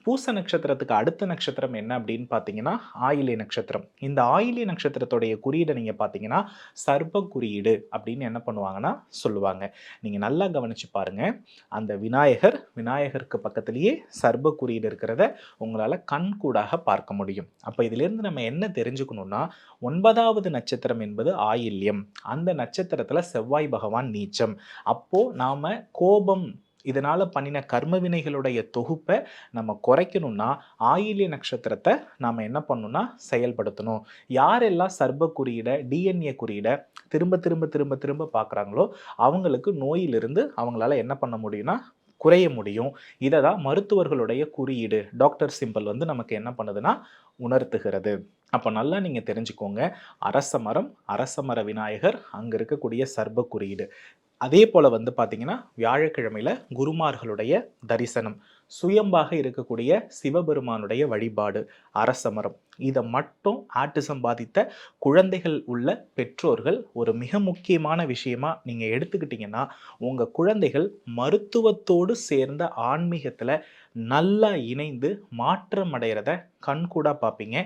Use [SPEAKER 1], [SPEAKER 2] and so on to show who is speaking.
[SPEAKER 1] பூச நட்சத்திரத்துக்கு அடுத்த நட்சத்திரம் என்ன அப்படின்னு பார்த்தீங்கன்னா, ஆயில்ய நட்சத்திரம். இந்த ஆயில்ய நட்சத்திரத்துடைய குறியீட நீங்க பார்த்தீங்கன்னா, சர்ப்ப குறியீடு அப்படின்னு என்ன பண்ணுவாங்கன்னா சொல்லுவாங்க. நீங்க நல்லா கவனிச்சு பாருங்க. அந்த விநாயகருக்கு பக்கத்திலேயே சர்ப்ப குறியீடு இருக்கிறத உங்களால கண்கூடாக பார்க்க முடியும். அப்ப இதிலிருந்து நம்ம என்ன தெரிஞ்சுக்கணும்னா, 9வது நட்சத்திரம் என்பது ஆயில்யம். அந்த நட்சத்திரத்துல செவ்வாய் பகவான் நீச்சம். அப்போ நாம கோபம் இதனால பண்ணின கர்ம வினைகளுடைய தொகுப்ப நம்ம குறைக்கணும்னா, ஆயில்ய நட்சத்திரத்த நாம என்ன பண்ணணும்னா செயல்படுத்தணும். யாரெல்லாம் சர்ப்ப குறியீட, டிஎன்ஏ குறியீட திரும்ப திரும்ப திரும்ப திரும்ப பார்க்குறாங்களோ, அவங்களுக்கு நோயிலிருந்து அவங்களால என்ன பண்ண முடியும்னா குறைய முடியும். இத தான் மருத்துவர்களுடைய குறியீடு, டாக்டர் சிம்பல் வந்து நமக்கு என்ன பண்ணுதுன்னா உணர்த்துகிறது. அப்ப நல்லா நீங்க தெரிஞ்சுக்கோங்க. அரச மரம், அரச மர விநாயகர், அங்க இருக்கக்கூடிய சர்ப்ப குறியீடு. அதே போல வந்து பார்த்தீங்கன்னா, வியாழக்கிழமையில குருமார்களுடைய தரிசனம், சுயம்பாக இருக்கக்கூடிய சிவபெருமானுடைய வழிபாடு, அரச மரம். இத மட்டும் ஆட்டிசம் பாதித்த குழந்தைகள் உள்ள பெற்றோர்கள் ஒரு மிக முக்கியமான விஷயமா நீங்க எடுத்துக்கிட்டீங்கன்னா, உங்க குழந்தைகள் மருத்துவத்தோடு சேர்ந்த ஆன்மீகத்துல நல்லா இணைந்து மாற்றம் அடையறத கண்கூடா பார்ப்பீங்க.